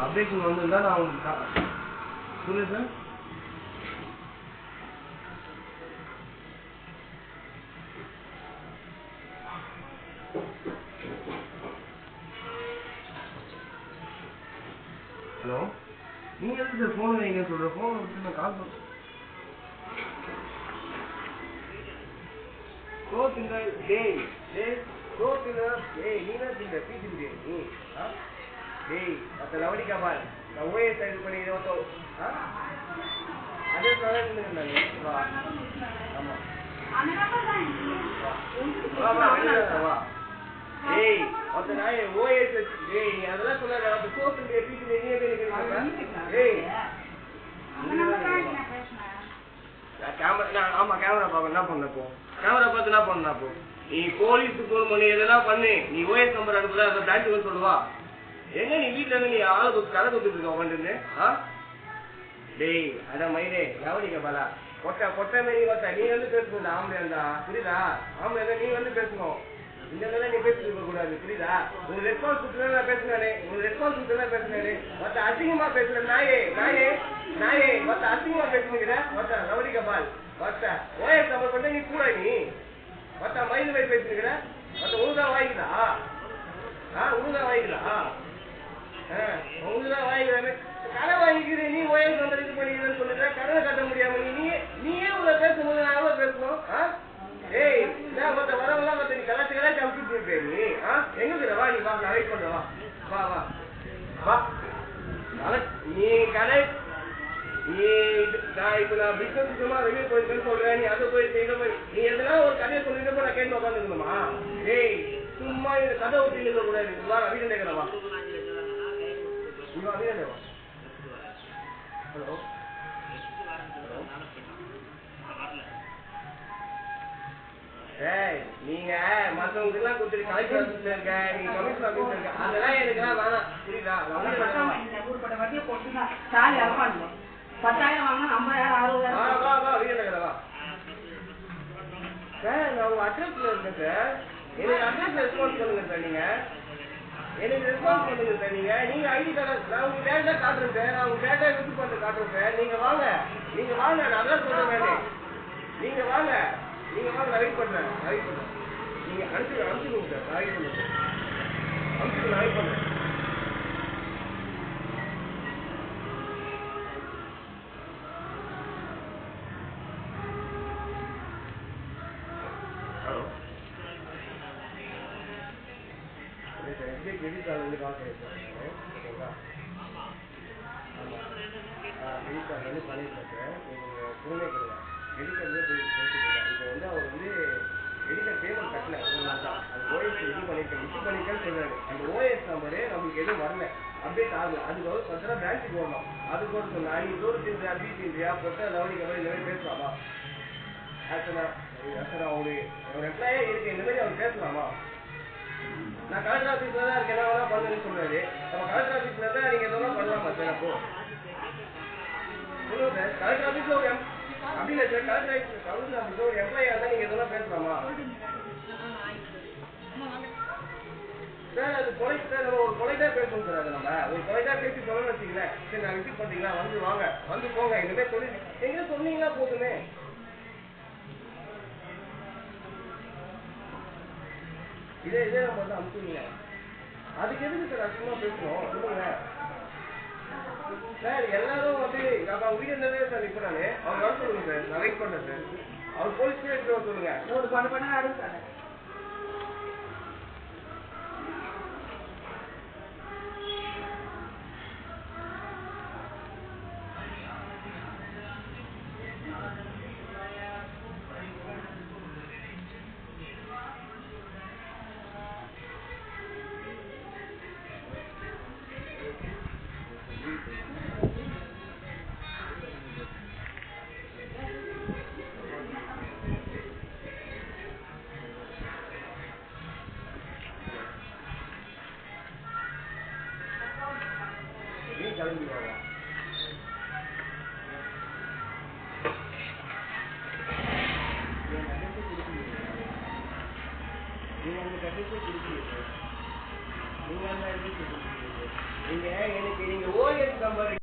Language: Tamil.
அப்டேஷன் வந்திருந்தா நான் உங்களுக்கு சொல்லுங்க சார். ஹலோ, நீங்க எதுக்கு சார் ஃபோன் வைங்க சொல்ற? ஃபோன் வச்சு நான் கால் பண்ண கோத்திங்க. டேய் டேய் கோத்திங்க. டேய் நீ தான் திங்க பீச்சிங்க நீ. டேய் அத லவடிக்கா பால் நான் ஓஏ சைடு பண்ணி இதோ அதே சொல்றேன் நான். வா ஆமா வா. டேய் அத நாய் ஓஏ டேய் நீ அதெல்லாம் சொல்லாத. அப்ப கோத்திங்க பீச்சிங்க நீ எதுக்கு நிக்கிறீங்க? டேய் அந்த நம்பர் தான் நான் பேசுறேன். கேமரா ஆமா கேமரா பாக்க என்ன பண்ண போ? கேமரா பார்த்து என்ன பண்ணா போ? நீ போலீஸுக்கு ஃபோன் பண்ணி எதெல்லாம் பண்ணு. நீ ஓஎஸ் நம்பர் அனுப்புற அந்த பிரான்ச் வந்து சொல்லுவா. எங்க நீ வீட்டுல இருந்து நீ ஆளு கதை கொடுத்துட்டு இருக்க உட்காந்து? டேய் அதான் மயிலே லவடிக்க பாலா கொட்டை கொட்டை மாரி கொட்டை நீ வந்து பேசணும். ஆம்பளை இருந்தா புரியுதா? ஆம்பளை இருந்தா நீ வந்து பேசணும். இந்த நீ பேசிட்டு இருக்க கூடாது புரியுதா? ஒரு ரெஸ்பான்ஸ் கொடுத்துனா நான் பேசினானே, ஒரு ரெஸ்பான்ஸ் கொடுத்தா பேசினானே. மத்த அசிங்கமா பேசுற நாயே நாயே நாயே மத்த அசிங்கமா பேசுனுங்கிற மத்த லவடிக்க பால் மத்த ஓஎஸ் நம்பர் பண்ண நீ கூட நீ மத்த மயில் போய் பேசுனுங்கிற மத்த உழுதா வாங்கிதா? உழுதா வாங்கிதா? உழுதா வாங்கிக்கிறானே கடை வாங்கிக்கிறேன். நீ ஓஎஸ் நம்பர் இது பண்ணிக்கிறேன்னு சொல்லுற. கடனை கட்ட முடியாம நீயே உங்களை பேசும்போது நான் எவ்வளவு பேசணும்? ஏய் நான் மத்த வரவெல்லாம் மத்த நீ கலாச்சி கலாச்சி அமுக்கிட்டு இருப்பேன் நீ. எங்க இருக்கிற வா நீ வா நான் வெயிட் பண்ற. வா வா வா வா நீ கடை நீ நான் இப்ப நான் பிசினஸ் சும்மா வெளியே போயிருக்கேன்னு சொல்றேன். நீ அதை போய் செய்த போய் நீ எதுனா ஒரு கதையை சொல்லிட்டு போய் நான் கேட்டு உட்காந்துக்கணுமா? ஏய் சும்மா இந்த கதை ஊற்றி இருக்க கூடாது. வா வீடு கேட்கறவா வீடு வா. ஹலோ ஏய் நீங்க மத்தவங்களுக்கு எல்லாம் கொடுத்துட்டு கலெக்டர் ஆபீஸ்ல இருக்க, நீங்க கமிஷனர் ஆபீஸ்ல இருக்க, அதெல்லாம் எனக்குலாம் வேணாம் புரியுதா? ஊர்பட்ட வட்டியை போட்டு சாலி அறப்பாங்க. 10,000 வாங்கினா 50,000 60,000. வா வா வீடு கேட்கறவா. சார் நான் உங்க அட்ரஸ்ல இருக்கேன் சார். எனக்கு அட்ரஸ் ரெஸ்பான்ஸ் பண்ணுங்க சார். நீங்க எனக்கு ரெஸ்பான்ஸ் பண்ணுங்க சார். நீங்க ஐடி கார்டு நான் உங்க டேட்டா காட்டுறேன் சார். நான் உங்க டேட்டா யூஸ் பண்ணி காட்டுறேன் சார். நீங்க வாங்க நான் அதான் சொல்றேன். நீங்க வாங்க நான் வெயிட் பண்றேன். நீங்க அனுப்பிடுங்க சார். நான் வெயிட் பண்றேன். நான் வெயிட் பண்றேன். ஹலோ கிரெடிட் கார்டு வந்து கால் பண்ணிருக்கேன். ஓகேங்களா? ஆமா கிரெடிட் கார்டு வந்து பண்ணிருக்கேன் சார். நீங்க பொறுமை கிடையாது. கிரெடிட் கார்டு பேசிக்கலாம். இப்போ வந்து அவர் வந்து கிரெடிட் கார்டு பேமெண்ட் கட்டல ஒரு நாள் தான். அது ஓஎஸ் இது பண்ணிருக்கேன்னு சொல்றாரு. அந்த ஓஎஸ் நம்பரு நம்மளுக்கு எதுவும் வரல, அப்டேட் ஆகல. அதுக்கு வந்து பார்த்தா பிரான்ச்சுக்கு வரணும். அதுக்கு ஒரு சொன்னா நீ தூரத்தின்றியா பீச்சின்றியா போட்டு லவடிக்க மாதிரி இந்த மாதிரி பேசலாமா? சார் அவரு எம்ப்ளாயே இருக்கு இந்த மாதிரி அவர் பேசலாமா? நான் கலெக்டர் ஆஃபீஸ்ல தான் இருக்கேன். என்ன வேணா பண்ணுன்னு சொல்றாரு. நம்ம கலெக்டர் ஆஃபீஸ்ல தான் நீங்க எதெல்லாம் பண்ணலாமா சார்? அப்போ சொல்லுங்க சார். கலெக்டர் ஆஃபீஸ்ல ஒரு அப்படி இல்லை சார். கலெக்டர் ஆஃபீஸ்ல ஒரு எம்ப்ளாயா இருந்தா நீங்க எதெல்லாம் பேசலாமா சார்? அது கொலை சார். நம்ம ஒரு கொலைதான் பேசணும் சார். அது நம்ம ஒரு கொலைதான் பேசி சொல்லணும்னு வச்சுங்களேன். சரி நான் விசிட் பண்றீங்களா? வந்து வாங்க வந்து போங்க. இந்த மாதிரி சொல்லி எங்க சொன்னீங்களா போதுமே. இதே நம்ம வந்து அனுப்புவீங்க. அதுக்கு எதுக்கு சார் அதிகமா பேசணும் சொல்லுங்க சார். எல்லாரும் வந்து அவங்க வீடு இருந்ததே சார். இப்போ நானு அவங்க வர சொல்லுங்க சார். நான் வெயிட் பண்றேன் சார். அவர் போலீஸ் எடுத்து சொல்லுங்க. ஒரு பண்ண அடுத்தாங்க. கிளம்பி வாங்க. நீங்க அந்த அட்ரஸே கொடுக்கீங்க. நீங்க அந்த அட்ரஸ் கொடுக்கீங்க. நீங்க எனக்கு நீங்க இருக்கான் பாரு.